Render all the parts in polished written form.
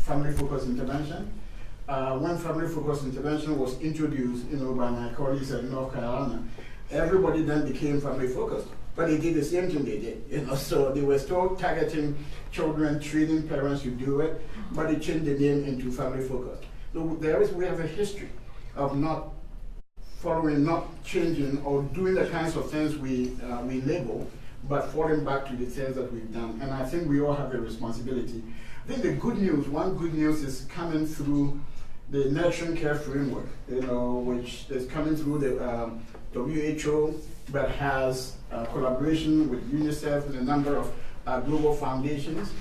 family-focused intervention. When family-focused intervention was introduced, by my colleagues at North Carolina, everybody then became family-focused. But they did the same thing they did, so they were still targeting children, training parents to do it, but they changed the name into family-focused. So we have a history of not following, not changing, or doing the kinds of things we label, but falling back to the things that we've done. And I think we all have a responsibility. I think the good news, one good news is coming through the Nurturing Care Framework, which is coming through the WHO, but has collaboration with UNICEF and a number of global foundations.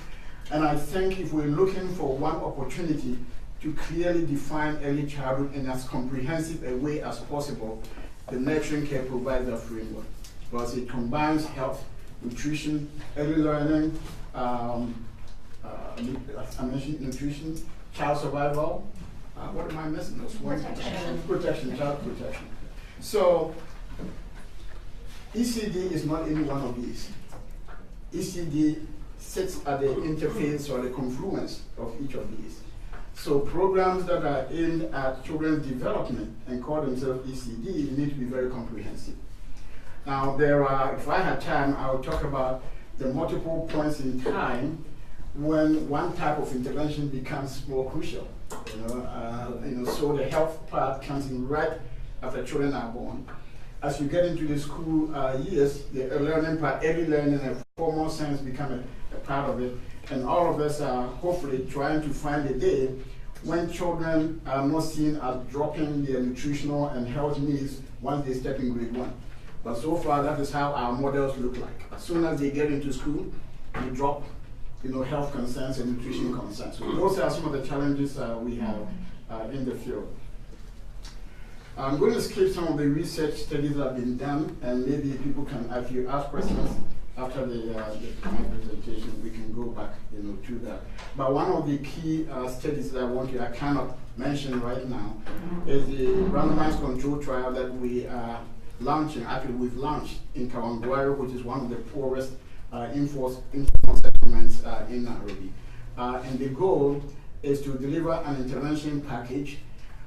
And I think if we're looking for one opportunity to clearly define early childhood in as comprehensive a way as possible, the Nurturing Care provides a framework, because it combines health, nutrition, early learning, I mentioned nutrition, child survival, what am I missing? Protection, child protection. So ECD is not any one of these. ECD sits at the interface or the confluence of each of these. So programs that are aimed at children's development and call themselves ECD need to be very comprehensive. Now if I had time, I would talk about the multiple points in time when one type of intervention becomes more crucial. So the health part comes in right after children are born. As you get into the school years, the learning part, early learning and formal science become a part of it. And all of us are hopefully trying to find a day when children are not seen as dropping their nutritional and health needs once they step in grade 1. But so far, that is how our models look like. As soon as they get into school, we drop health concerns and nutrition concerns. So those are some of the challenges we have in the field. I'm going to skip some of the research studies that have been done, and maybe people can, if you ask questions after my presentation, we can go back to that. But one of the key studies that I cannot mention right now is the randomized control trial that we are launching. Actually, we've launched in Kawangware, which is one of the poorest informal settlements in Nairobi. And the goal is to deliver an intervention package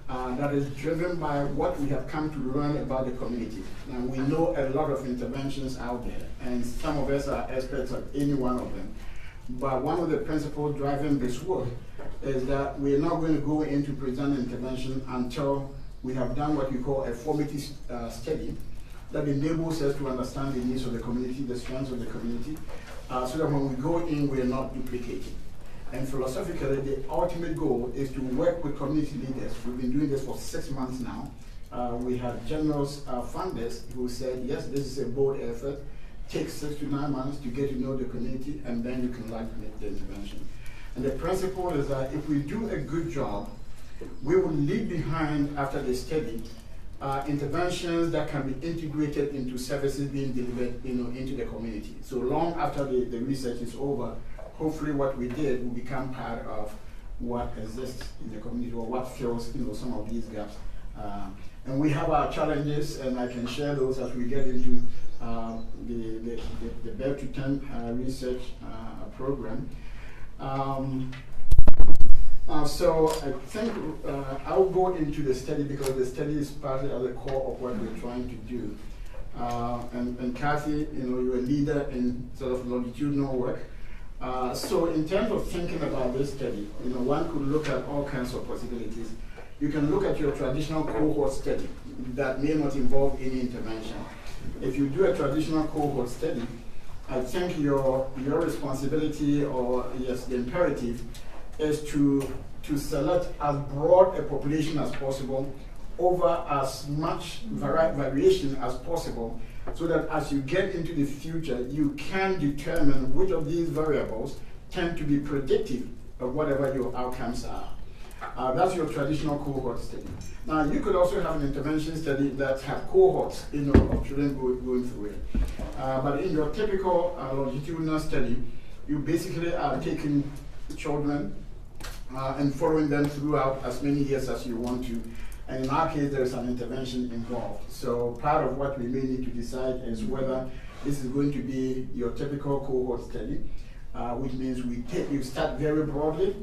that is driven by what we have come to learn about the community. Now, we know a lot of interventions out there, and some of us are experts at any one of them. But one of the principles driving this work is that we're not going to go into present intervention until we have done what we call a formative study that enables us to understand the needs of the community, the strengths of the community, so that when we go in, we're not duplicating. And philosophically, the ultimate goal is to work with community leaders. We've been doing this for 6 months now. We have generous funders who said, yes, this is a bold effort. Take 6 to 9 months to get to know the community, and then you can make the intervention. And the principle is that if we do a good job, we will leave behind after the study interventions that can be integrated into services being delivered into the community. So long after the research is over, hopefully what we did will become part of what exists in the community or what fills some of these gaps. And we have our challenges, and I can share those as we get into the Bear to 10 research program. So I think I'll go into the study because the study is partly at the core of what we're trying to do. And Kathy, you're a leader in sort of longitudinal work. So in terms of thinking about this study, one could look at all kinds of possibilities. You can look at your traditional cohort study that may not involve any intervention. If you do a traditional cohort study, I think your responsibility, or yes, the imperative, is to select as broad a population as possible over as much variation as possible, so that as you get into the future, you can determine which of these variables tend to be predictive of whatever your outcomes are. That's your traditional cohort study. Now, you could also have an intervention study that have cohorts of children going through it. But in your typical longitudinal study, you basically are taking children and following them throughout as many years as you want to. And in our case, there is an intervention involved. So part of what we may need to decide is whether this is going to be your typical cohort study, which means you start very broadly,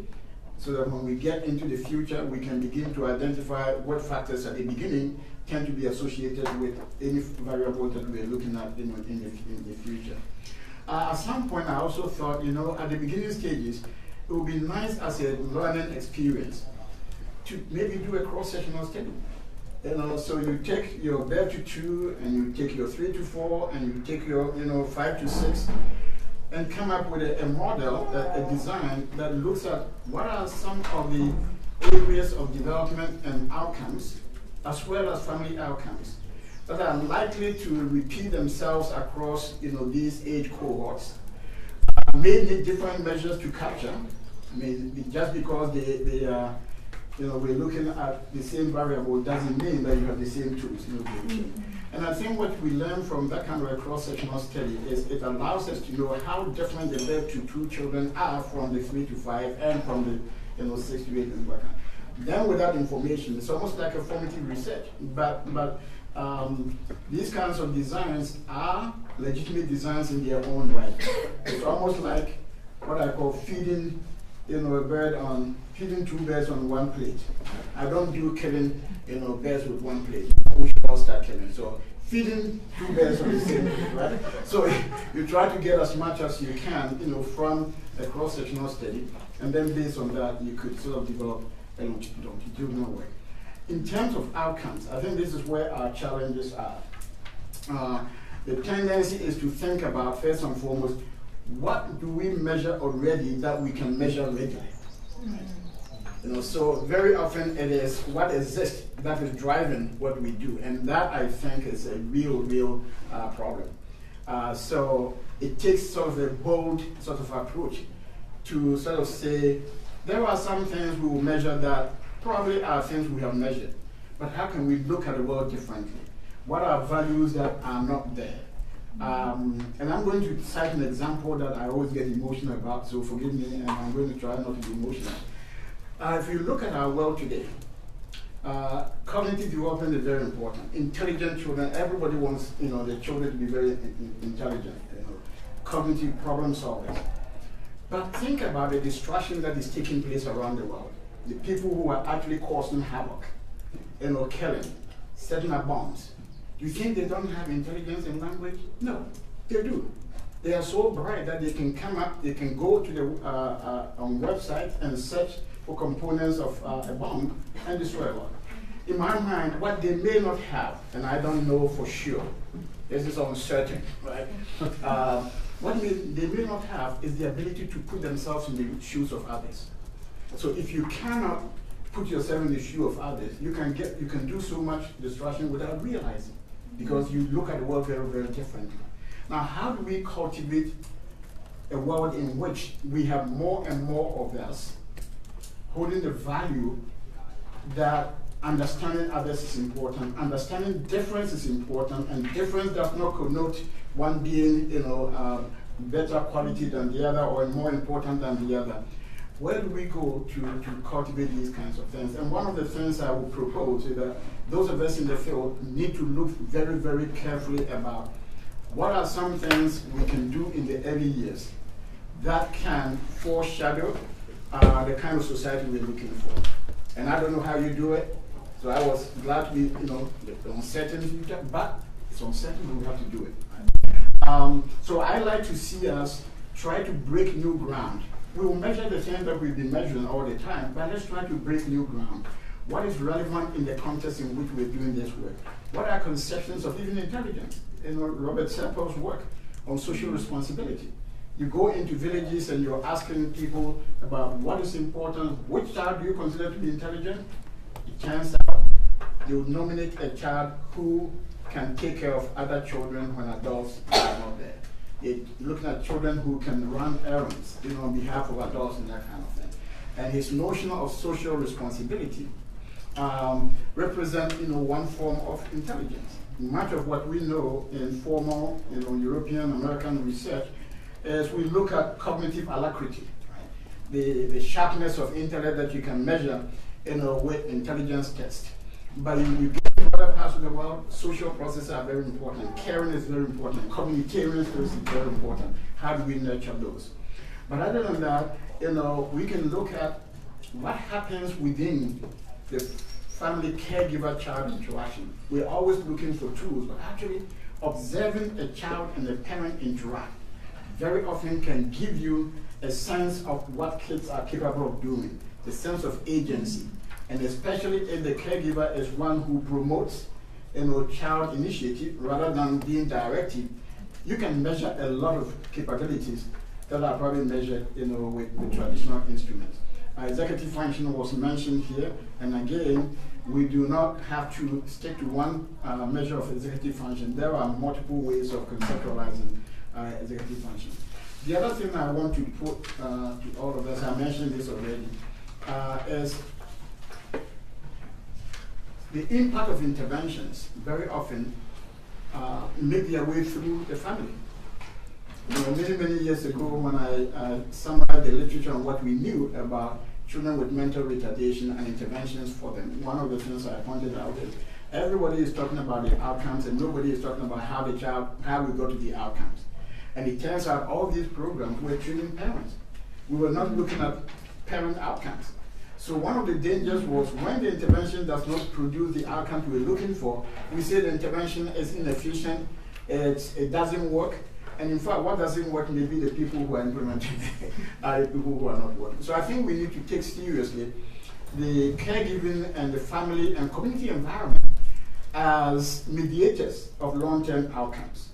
so that when we get into the future, we can begin to identify what factors at the beginning tend to be associated with any variable that we're looking at in the future. At some point, I also thought, at the beginning stages, it would be nice as a learning experience to maybe do a cross-sectional study. So you take your birth to 2, and you take your 3 to 4, and you take your 5 to 6, and come up with a model, a design that looks at what are some of the areas of development and outcomes, as well as family outcomes, that are likely to repeat themselves across these age cohorts. May need different measures to capture. Just because they are, we're looking at the same variable doesn't mean that you have the same tools. And I think what we learn from that kind of a cross-sectional study is it allows us to know how different the birth to 2 children are from the 3 to 5 and from the 6 to 8 and whatnot. Then with that information, it's almost like a formative research. But these kinds of designs are legitimate designs in their own right. It's almost like what I call feeding, feeding 2 birds on 1 plate. I don't do killing, birds with 1 plate. We should all start killing. So feeding 2 birds on the same plate, right? So you try to get as much as you can, from a cross-sectional study, and then based on that, you could sort of develop a longitudinal work. In terms of outcomes, I think this is where our challenges are. The tendency is to think about, first and foremost, what do we measure already that we can measure regularly? So very often it is what exists that is driving what we do, and that I think is a real problem. So it takes sort of a bold sort of approach to sort of say, there are some things we will measure that probably are things we have measured, but how can we look at the world differently? What are values that are not there? And I'm going to cite an example that I always get emotional about, so forgive me, and I'm going to try not to be emotional. If you look at our world today, cognitive development is very important. Intelligent children, everybody wants their children to be very intelligent, cognitive problem solvers. But think about the destruction that is taking place around the world. The people who are actually causing havoc, killing, setting up bombs. Do you think they don't have intelligence in language? No, they do. They are so bright that they can come up, they can go to the on website and search for components of a bomb and destroy one. In my mind, what they may not have, and I don't know for sure, this is uncertain, right? What they may not have is the ability to put themselves in the shoes of others. So if you cannot put yourself in the shoe of others, you can do so much destruction without realizing, because you look at the world very, very differently. Now, how do we cultivate a world in which we have more and more of us holding the value that understanding others is important, understanding difference is important, and difference does not connote one being, better quality than the other or more important than the other. Where do we go to cultivate these kinds of things? And one of the things I would propose is that those of us in the field need to look very, very carefully about what are some things we can do in the early years that can foreshadow the kind of society we're looking for. And I don't know how you do it, so I was glad to be, the uncertain future, but it's uncertain, we have to do it. So I like to see us try to break new ground. We will measure the things that we've been measuring all the time, but let's try to break new ground. What is relevant in the context in which we're doing this work? What are conceptions of even intelligence? Robert Serpell's work on social responsibility. You go into villages and you're asking people about what is important, which child do you consider to be intelligent? It turns out you nominate a child who can take care of other children when adults are not there. They're looking at children who can run errands, on behalf of adults and that kind of thing. And his notion of social responsibility represents, one form of intelligence. Much of what we know in formal, European, American research is we look at cognitive alacrity, right? The sharpness of intellect that you can measure, with intelligence tests. But you get to other parts of the world, social processes are very important. Caring is very important. Communitarian skills is very important. How do we nurture those? But other than that, we can look at what happens within the family caregiver-child interaction. We're always looking for tools, but actually observing a child and a parent interact very often can give you a sense of what kids are capable of doing, the sense of agency, and especially if the caregiver is one who promotes child initiative rather than being directed, you can measure a lot of capabilities that are probably measured with traditional instruments. Executive function was mentioned here, and again, we do not have to stick to one measure of executive function. There are multiple ways of conceptualizing executive function. The other thing I want to put to all of us, I mentioned this already, is the impact of interventions very often make their way through the family. Many years ago, when I summarized the literature on what we knew about children with mental retardation and interventions for them, one of the things I pointed out is everybody is talking about the outcomes and nobody is talking about how we go to the outcomes. And it turns out all these programs were treating parents. We were not looking at parent outcomes. So one of the dangers was when the intervention does not produce the outcomes we're looking for, we say the intervention is inefficient, it doesn't work. And in fact, what doesn't work may be the people who are implementing it are the people who are not working. So I think we need to take seriously the caregiving and the family and community environment as mediators of long-term outcomes.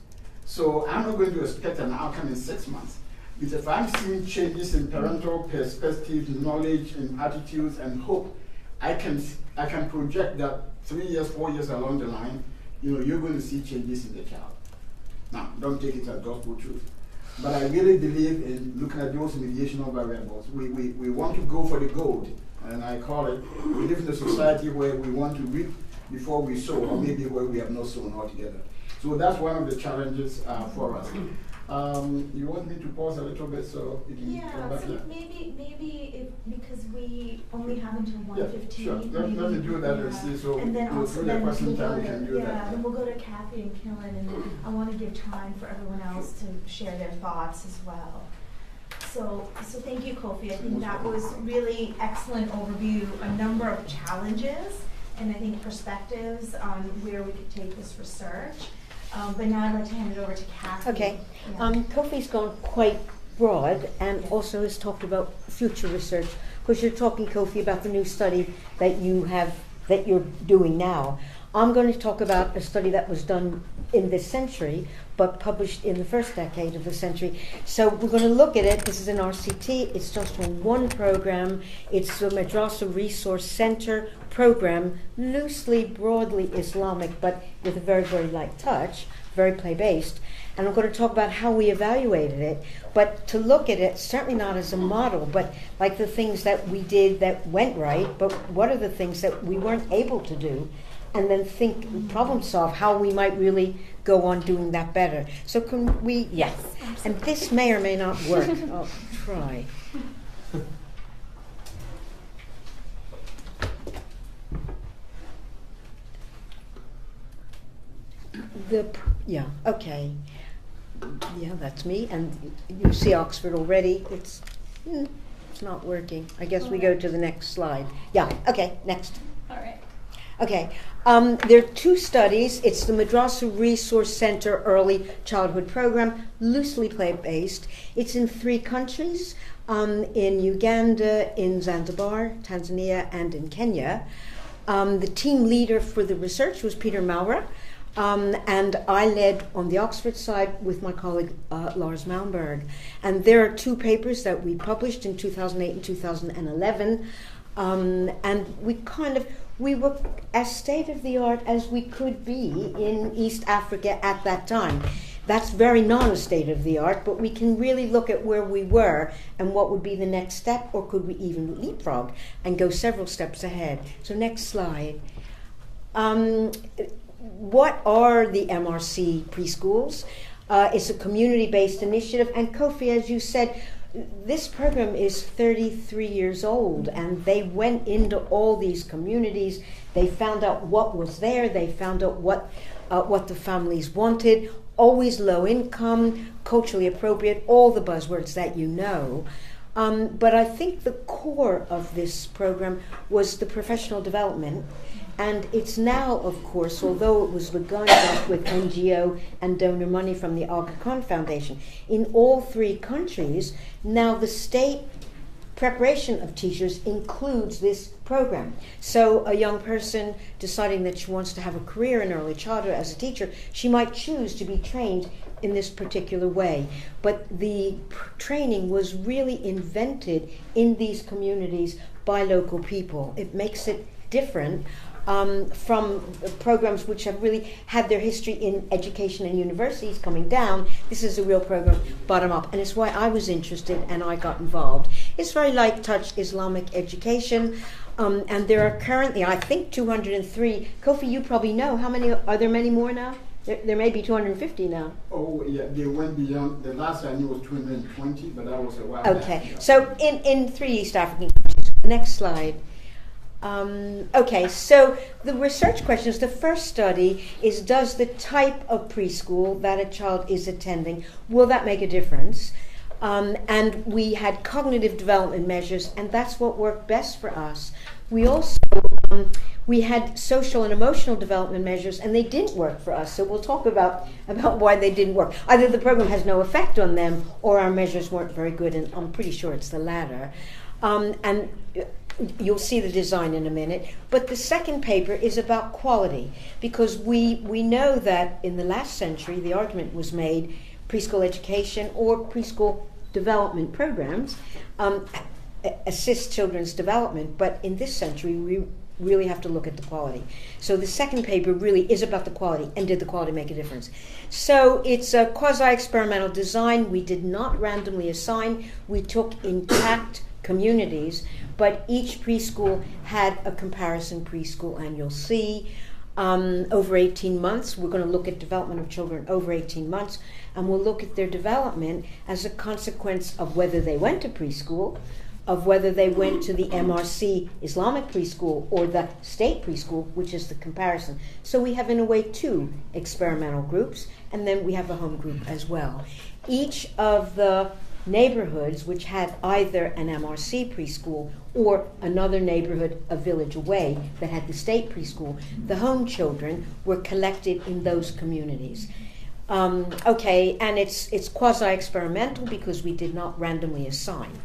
So I'm not going to expect an outcome in 6 months. Because if I'm seeing changes in parental perspective, knowledge, and attitudes and hope, I can project that 3 years, 4 years along the line, you're going to see changes in the child. Now, don't take it as gospel truth. But I really believe in looking at those mediational variables. We want to go for the gold, and I call it, we live in a society where we want to reap before we sow, or maybe where we have not sown altogether. So that's one of the challenges for us. You want me to pause a little bit so you can come back? So maybe if, because we only have until 1:15. Sure. Let me do that and see. So and then also then we'll then we'll go to Kathy and Khilen, and I want to give time for everyone else to share their thoughts as well. So thank you, Kofi. I think that was really excellent overview, a number of challenges, and I think perspectives on where we could take this research. But now I'd like to hand it over to Kathy. Okay. Yeah. Kofi's gone quite broad and also has talked about future research, because you're talking, Kofi, about the new study that you're doing now. I'm going to talk about a study that was done in this century, but published in the first decade of the century. So we're going to look at it. This is an RCT. It's just on one program. It's the Madrasa Resource Center program, loosely, broadly Islamic, but with a very, very light touch, very play-based. And I'm going to talk about how we evaluated it, but to look at it, certainly not as a model, but like the things that we did that went right, but what are the things that we weren't able to do, and then think, problem solve how we might really go on doing that better. So can we, yes, and this may or may not work. I'll try. Okay. Yeah, that's me, and you see Oxford already. It's not working. I guess we go to the next slide. Yeah, okay, next. All right. Okay, there are two studies. It's the Madrasa Resource Center Early Childhood Program, loosely play-based. It's in 3 countries, in Uganda, in Zanzibar, Tanzania, and in Kenya. The team leader for the research was Peter Maura, and I led on the Oxford side with my colleague Lars Malmberg. And there are 2 papers that we published in 2008 and 2011, and we were as state-of-the-art as we could be in East Africa at that time. That's very non-state-of-the-art, but we can really look at where we were and what would be the next step, or could we even leapfrog and go several steps ahead. So next slide. What are the MRC preschools? It's a community-based initiative, and Kofi, as you said, this program is 33 years old, and they went into all these communities. They found out what was there. They found out what the families wanted. Always low income, culturally appropriate, all the buzzwords that you know. But I think the core of this program was the professional development. And it's now, of course, although it was begun just with NGO and donor money from the Aga Khan Foundation, in all 3 countries, now the state preparation of teachers includes this program. So a young person deciding that she wants to have a career in early childhood as a teacher, she might choose to be trained in this particular way. But the training was really invented in these communities by local people. It makes it different from programs which have really had their history in education and universities coming down. This is a real program bottom up, and it's why I was interested and I got involved. It's very light touch Islamic education, and there are currently, I think, 203. Kofi, you probably know, how many, are there many more now? There may be 250 now. Oh, yeah, they went beyond. The last I knew was 220, but that was a while Okay, back. so in 3 East African countries. Next slide. Okay, so the research questions, the first study is, does the type of preschool that a child is attending, will that make a difference? And we had cognitive development measures, and that's what worked best for us. We also, we had social and emotional development measures, and they didn't work for us. So we'll talk about why they didn't work. Either the program has no effect on them, or our measures weren't very good, and I'm pretty sure it's the latter. And you'll see the design in a minute. But the second paper is about quality, because we know that in the last century, the argument was made, preschool education or preschool development programs assist children's development, but in this century, we really have to look at the quality. So the second paper really is about the quality, and did the quality make a difference? So it's a quasi-experimental design. We did not randomly assign. We took intact communities, but each preschool had a comparison preschool, and you'll see over 18 months, we're going to look at development of children over 18 months, and we'll look at their development as a consequence of whether they went to preschool, of whether they went to the MRC Islamic preschool or the state preschool, which is the comparison. So we have, in a way, 2 experimental groups, and then we have a home group as well. Each of the neighborhoods which had either an MRC preschool or another neighborhood a village away that had the state preschool, the home children were collected in those communities. Okay, and it's quasi-experimental because we did not randomly assign.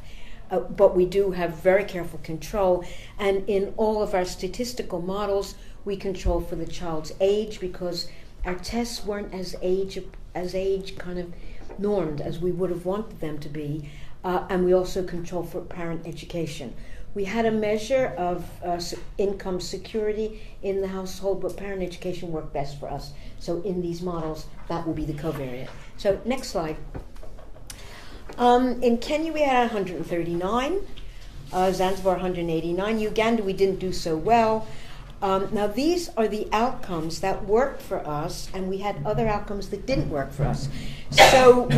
But we do have very careful control, and in all of our statistical models, we control for the child's age, because our tests weren't as age kind of normed as we would have wanted them to be, and we also control for parent education. We had a measure of income security in the household, but parent education worked best for us. So in these models, that will be the covariate. So next slide. In Kenya, we had 139, Zanzibar 189. Uganda, we didn't do so well. Now, these are the outcomes that worked for us, and we had other outcomes that didn't work for us. So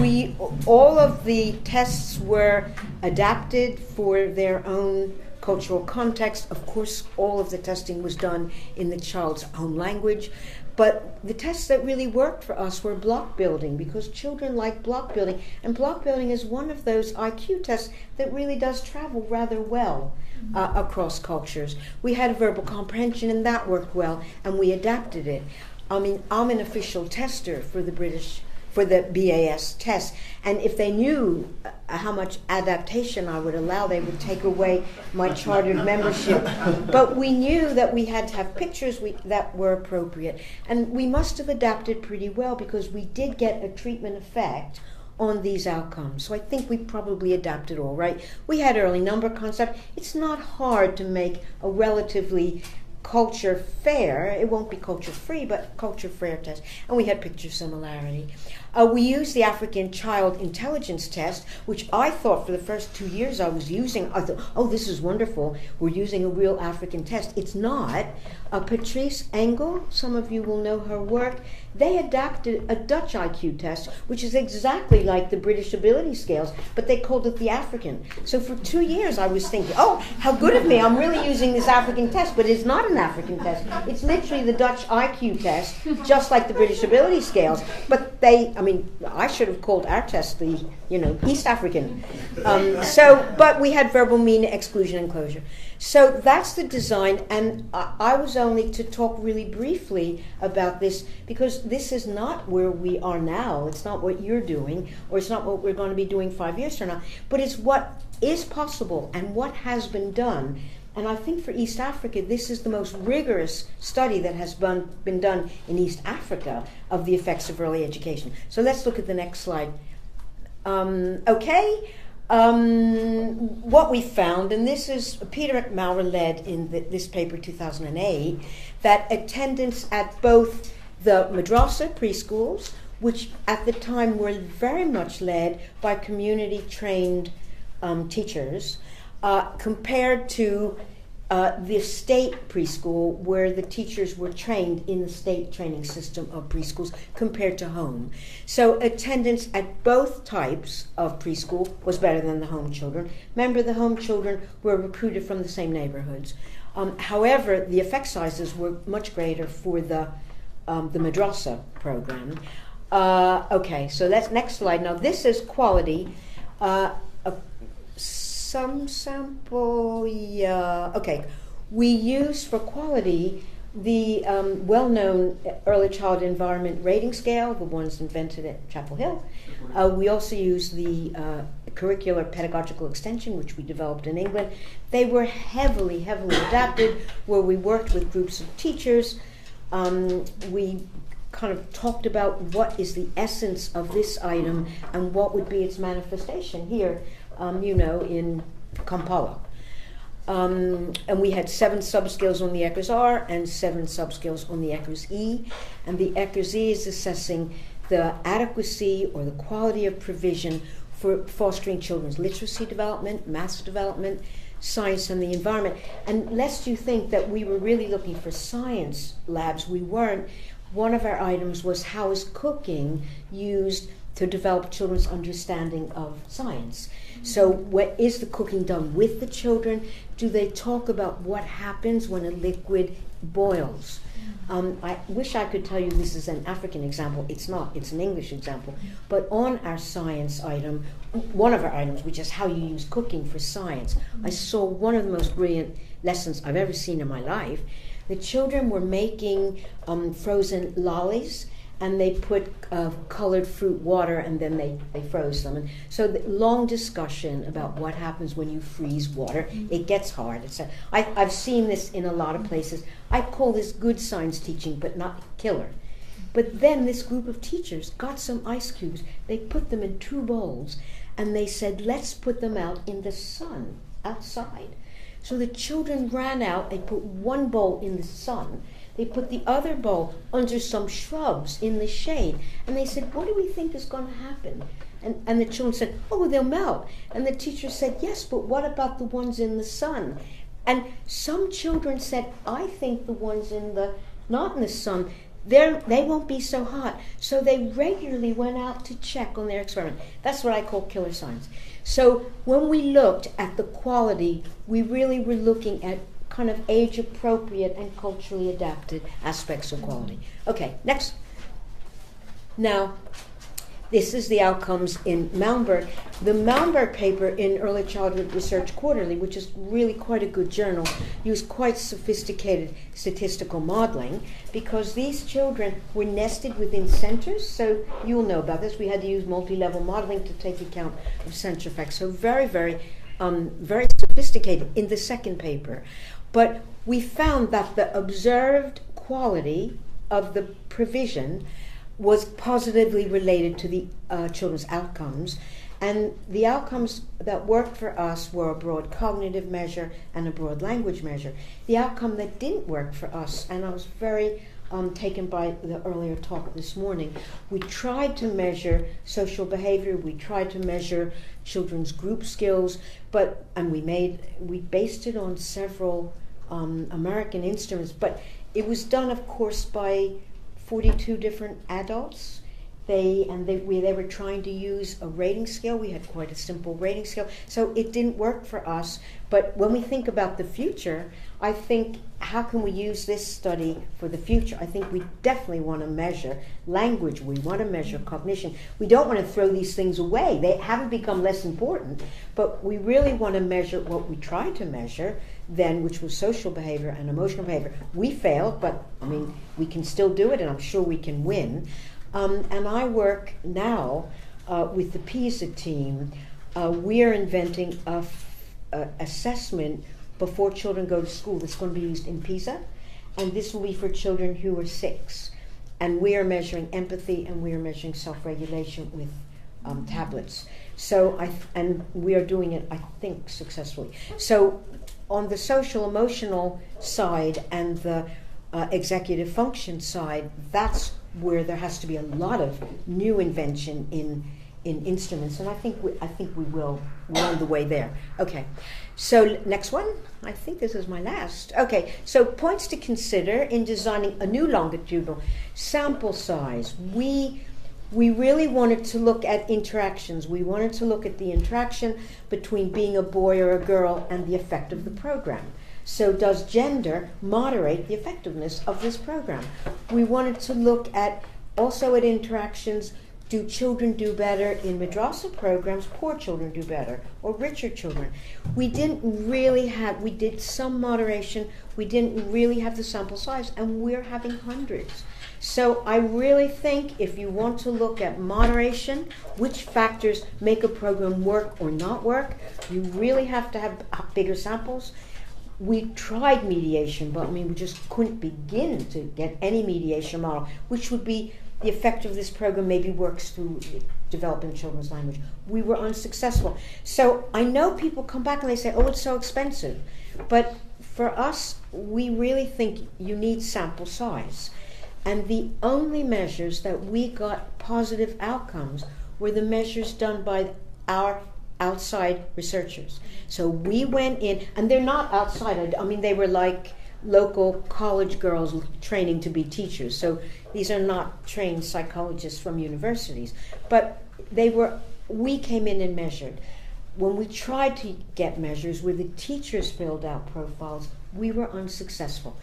all of the tests were adapted for their own cultural context. Of course, all of the testing was done in the child's home language. But the tests that really worked for us were block building, because children like block building. And block building is one of those IQ tests that really does travel rather well across cultures. We had verbal comprehension, and that worked well, and we adapted it. I mean, I'm an official tester for the BAS test, and if they knew how much adaptation I would allow, they would take away my chartered membership. But we knew that we had to have pictures that were appropriate, and we must have adapted pretty well, because we did get a treatment effect on these outcomes. So I think we probably adapted all right. We had early number concept. It's not hard to make a relatively culture fair, it won't be culture free, but culture fair test. And we had picture similarity. We used the African Child Intelligence Test, which I thought for the first 2 years I was using. I thought, oh, this is wonderful. We're using a real African test. It's not. Patrice Engel, some of you will know her work. They adapted a Dutch IQ test, which is exactly like the British Ability Scales, but they called it the African. So for 2 years I was thinking, oh, how good of me, I'm really using this African test, but it's not an African test. It's literally the Dutch IQ test, just like the British Ability Scales, but they mean, I should have called our test the, East African. But we had verbal meaning, exclusion, and closure. So that's the design, and I was only to talk really briefly about this because this is not where we are now. It's not what you're doing, or it's not what we're going to be doing 5 years from now, but it's what is possible and what has been done. And I think for East Africa, this is the most rigorous study that has been done in East Africa of the effects of early education. So let's look at the next slide. What we found, and this is Peter Maurer led in this paper 2008, that attendance at both the madrasa preschools, which at the time were very much led by community-trained teachers, compared to the state preschool, where the teachers were trained in the state training system of preschools, compared to home. So attendance at both types of preschool was better than the home children. Remember, the home children were recruited from the same neighborhoods. However, the effect sizes were much greater for the madrasa program. Okay, so that's next slide. Now this is quality. Some sample, yeah. Okay, we use for quality the well-known early childhood environment rating scale, the ones invented at Chapel Hill. We also use the curricular pedagogical extension, which we developed in England. They were heavily adapted, where we worked with groups of teachers. We kind of talked about what is the essence of this item and what would be its manifestation here, in Kampala. And we had 7 subscales on the ECRS-R and 7 subscales on the ECRS-E. And the ECRS-E is assessing the adequacy or the quality of provision for fostering children's literacy development, maths development, science, and the environment. And lest you think that we were really looking for science labs, we weren't. One of our items was how is cooking used to develop children's understanding of science. So what is the cooking done with the children? Do they talk about what happens when a liquid boils? I wish I could tell you this is an African example. It's not. It's an English example. But on our science item, one of our items, which is how you use cooking for science, I saw one of the most brilliant lessons I've ever seen in my life. The children were making frozen lollies, and they put colored fruit water, and then they froze them. And so the long discussion about what happens when you freeze water. It gets hard. I've seen this in a lot of places. I call this good science teaching, but not killer. But then this group of teachers got some ice cubes. They put them in 2 bowls, and they said, let's put them out in the sun, outside. So the children ran out. They put 1 bowl in the sun. They put the other bowl under some shrubs in the shade. And they said, what do we think is going to happen? And the children said, oh, they'll melt. And the teacher said, yes, but what about the ones in the sun? And some children said, I think the ones not in the sun, they won't be so hot. So they regularly went out to check on their experiment. That's what I call killer science. So when we looked at the quality, we really were looking at kind of age-appropriate and culturally adapted aspects of quality. Okay, next. Now, this is the outcomes in Malmberg. The Malmberg paper in Early Childhood Research Quarterly, which is really quite a good journal, used quite sophisticated statistical modeling because these children were nested within centers. So you'll know about this. We had to use multi-level modeling to take account of center effects. So very, very sophisticated in the second paper. But we found that the observed quality of the provision was positively related to the children's outcomes. And the outcomes that worked for us were a broad cognitive measure and a broad language measure. The outcome that didn't work for us, and I was very taken by the earlier talk this morning, we tried to measure social behavior, we tried to measure children's group skills, and we based it on several American instruments, but it was done, of course, by 42 different adults, They were trying to use a rating scale. We had quite a simple rating scale, so it didn't work for us. But when we think about the future, I think, how can we use this study for the future? I think we definitely want to measure language. We want to measure cognition. We don't want to throw these things away. They haven't become less important, but we really want to measure what we tried to measure then, which was social behavior and emotional behavior. We failed, but I mean, we can still do it, and I'm sure we can win. And I work now with the PISA team. We are inventing a assessment before children go to school that's going to be used in PISA, and this will be for children who are 6. And we are measuring empathy, and we are measuring self-regulation with tablets. So and we are doing it, I think, successfully. So on the social emotional side and the executive function side, that's where there has to be a lot of new invention in instruments, and I think we will. We're on the way there. Okay, so next one. I think this is my last. Okay, so points to consider in designing a new longitudinal sample size. We really wanted to look at interactions. We wanted to look at the interaction between being a boy or a girl and the effect of the program. So does gender moderate the effectiveness of this program? We wanted to look at also at interactions. Do children do better in madrasa programs? Poor children do better, or richer children? We did some moderation. We didn't really have the sample size, and we're having hundreds. So I really think if you want to look at moderation, which factors make a program work or not work, you really have to have bigger samples. We tried mediation, but we just couldn't begin to get any mediation model, which would be the effect of this program maybe works through developing children's language. We were unsuccessful. So I know people come back and they say, oh, it's so expensive. But for us, we really think you need sample size. And the only measures that we got positive outcomes were the measures done by our outside researchers. So we went in, and they're not outside. I mean, they were like local college girls training to be teachers. So these are not trained psychologists from universities. But we came in and measured. When we tried to get measures where the teachers filled out profiles, we were unsuccessful.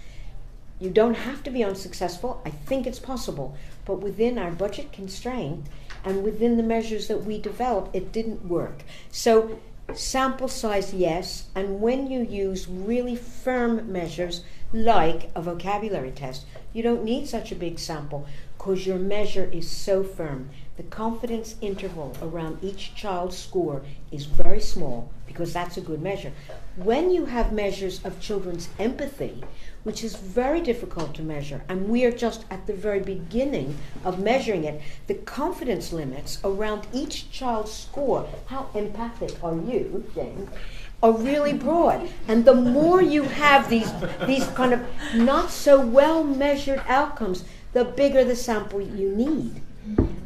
You don't have to be unsuccessful. I think it's possible. But within our budget constraint and within the measures that we developed, it didn't work. So sample size, yes. And when you use really firm measures like a vocabulary test, you don't need such a big sample because your measure is so firm. The confidence interval around each child's score is very small because that's a good measure. When you have measures of children's empathy, which is very difficult to measure, and we are just at the very beginning of measuring it, the confidence limits around each child's score, how empathic are you, Jane, are really broad. And the more you have these kind of not so well measured outcomes, the bigger the sample you need.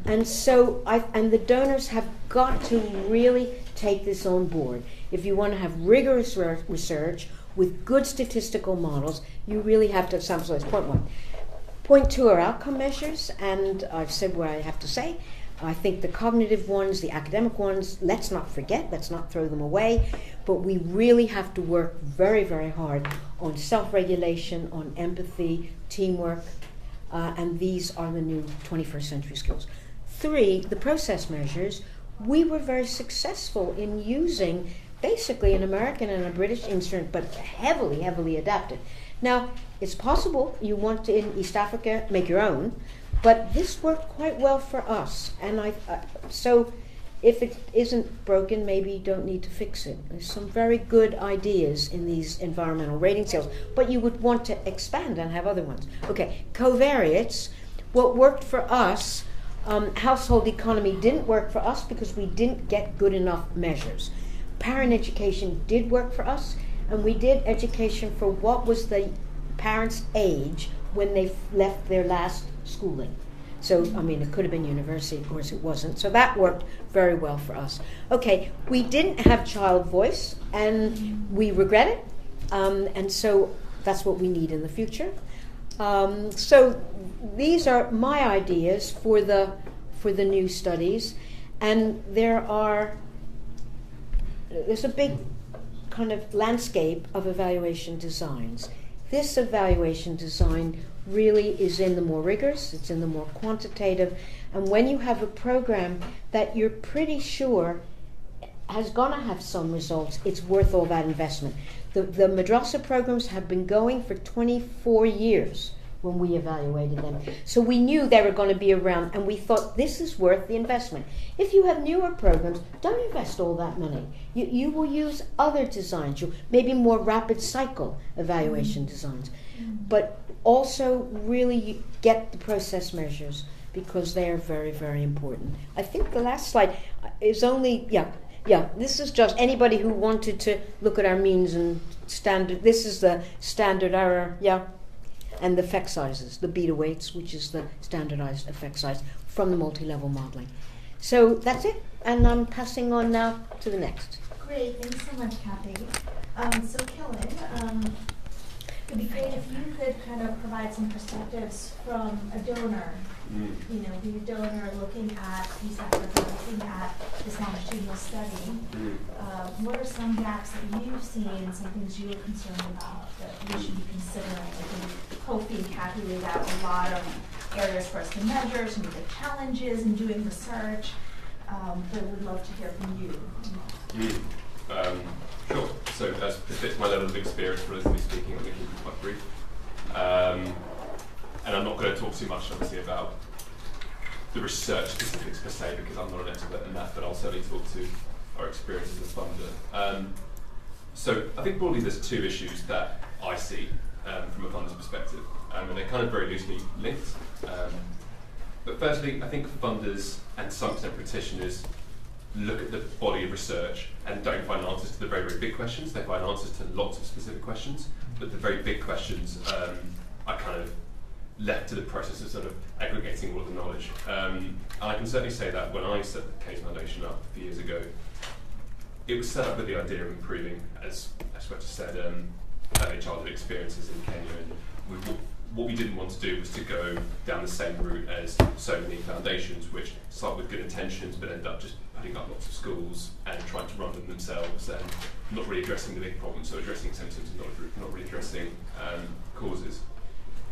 And so and the donors have got to really take this on board. If you want to have rigorous research with good statistical models, you really have to sample size. Point 1. Point 2 are outcome measures, and I've said what I have to say. I think the cognitive ones, the academic ones, let's not forget, let's not throw them away, but we really have to work very, very hard on self-regulation, on empathy, teamwork, and these are the new 21st century skills. 3, the process measures. We were very successful in using basically an American and a British instrument, but heavily, heavily adapted. Now, it's possible you want to, in East Africa, make your own, but this worked quite well for us. And so if it isn't broken, maybe you don't need to fix it. There's some very good ideas in these environmental rating scales, but you would want to expand and have other ones. Okay, covariates. What worked for us, household economy didn't work for us because we didn't get good enough measures. Parent education did work for us, and we did education for what was the parents' age when they left their last schooling. So, it could have been university, of course it wasn't. So that worked very well for us. Okay, we didn't have child voice, and we regret it, and so that's what we need in the future. So these are my ideas for for the new studies, and there's a big kind of landscape of evaluation designs. This evaluation design really is in the more rigorous, it's in the more quantitative, and when you have a program that you're pretty sure has gonna have some results, it's worth all that investment. The madrasa programs have been going for 24 years when we evaluated them. So we knew they were going to be around, and we thought this is worth the investment. If you have newer programs, don't invest all that money. You will use other designs, maybe more rapid cycle evaluation designs. But also really get the process measures, because they are very, very important. I think the last slide is only, this is just anybody who wanted to look at our means and standard. This is the standard error, and the effect sizes, the beta weights, which is the standardized effect size from the multi-level modeling. So that's it, and I'm passing on now to the next. Great, thanks so much, Kathy. So Khilen, it'd be great if you could kind of provide some perspectives from a donor. You know, be a donor looking at these efforts, looking at this longitudinal study. What are some gaps that you've seen, some things you were concerned about that we should be considering? I think Kofi and Kathy laid out a lot of areas for us to measure, some of the challenges in doing research, but we'd love to hear from you. Sure. So as befits my level of experience, relatively speaking, I'm going to keep it quite brief. And I'm not going to talk too much, obviously, about the research specifics per se, because I'm not an expert in that, but I'll certainly talk to our experience as a funder. So I think broadly there's two issues that I see from a funder's perspective, and they're kind of very loosely linked. But firstly, I think funders and to some extent practitioners look at the body of research and don't find answers to the very, very big questions. They find answers to lots of specific questions, but the very big questions are kind of left to the process of sort of aggregating all of the knowledge. And I can certainly say that when I set the Case Foundation up a few years ago, it was set up with the idea of improving, as Sweta said, early childhood experiences in Kenya. And what we didn't want to do was to go down the same route as so many foundations, which start with good intentions but end up just putting up lots of schools and trying to run them themselves and not really addressing the big problems, so addressing symptoms and not really addressing causes.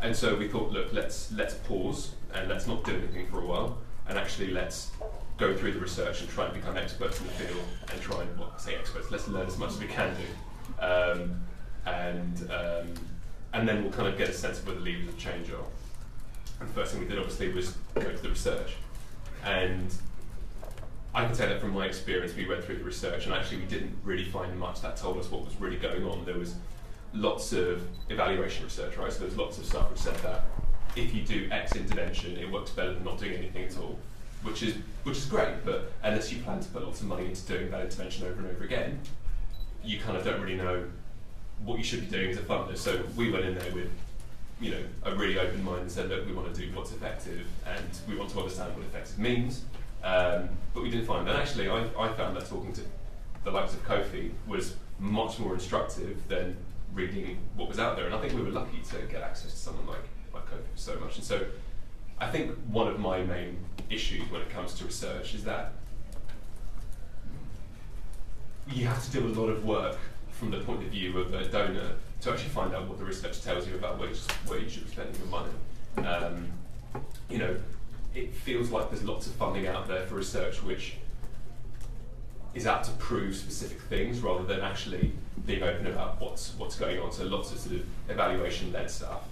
And so we thought, look, let's pause and let's not do anything for a while, and actually let's go through the research and try and become experts in the field and try and, well, I say experts, let's learn as much as we can do. And then we'll kind of get a sense of where the levers of change are. And the first thing we did, obviously, was go to the research. And I can say that from my experience, we went through the research and actually we didn't really find much that told us what was really going on. There was lots of evaluation research, right? So there's lots of stuff which said that if you do X intervention, it works better than not doing anything at all, which is great, but unless you plan to put lots of money into doing that intervention over and over again, you kind of don't really know what you should be doing as a funder. So we went in there with, you know, a really open mind and said, look, we want to do what's effective and we want to understand what effective means. But we didn't find that. Actually, I found that talking to the likes of Kofi was much more instructive than reading what was out there. And I think we were lucky to get access to someone like Kofi so much. And so I think one of my main issues when it comes to research is that you have to do a lot of work from the point of view of a donor to actually find out what the research tells you about where you should be spending your money. You know, it feels like there's lots of funding out there for research which is out to prove specific things rather than actually being open about what's going on. So lots of sort of evaluation-led stuff,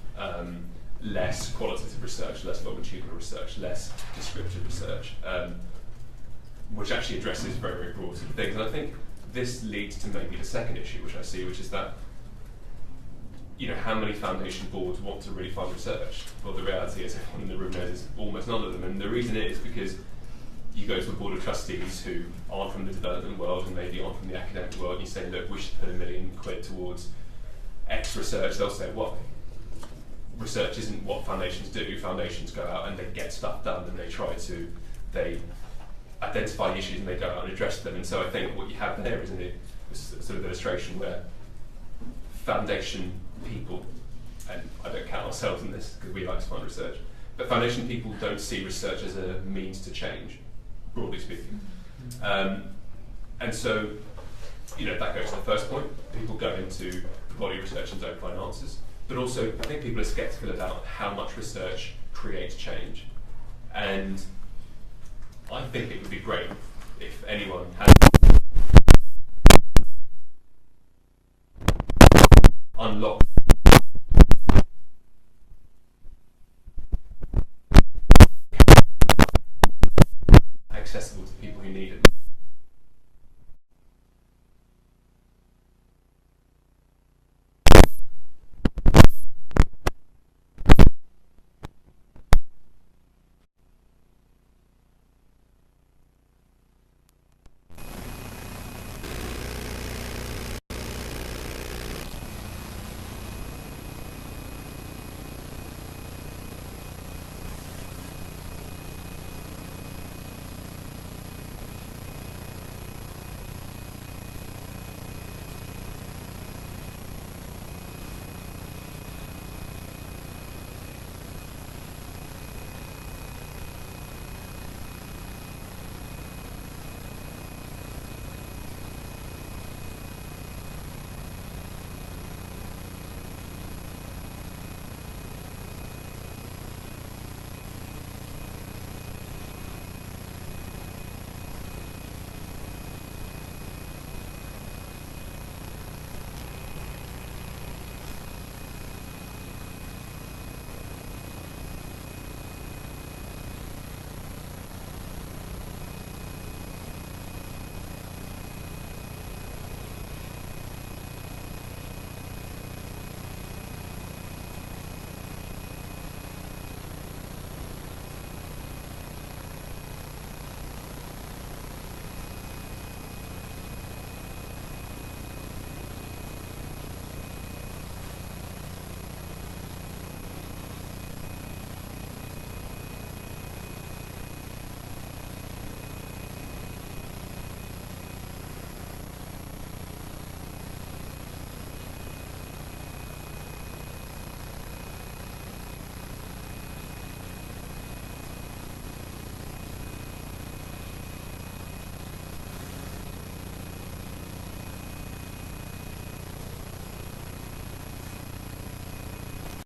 less qualitative research, less longitudinal research, less descriptive research, which actually addresses very, very broad sort of things. And I think this leads to maybe the second issue which I see, which is that, you know, how many foundation boards want to really fund research? Well, the reality is everyone in the room knows it's almost none of them, and the reason is because you go to a board of trustees who aren't from the development world and maybe aren't from the academic world, and you say, look, we should put £1 million towards X research. They'll say, well, research isn't what foundations do. Foundations go out and they get stuff done and they identify issues and they go out and address them. And so I think what you have there is a sort of illustration where foundation people, and I don't count ourselves in this because we like to fund research, But foundation people don't see research as a means to change, broadly speaking. And so, that goes to the first point. People go into the body of research and don't find answers. But also, I think people are sceptical about how much research creates change. And I think it would be great if anyone had unlocked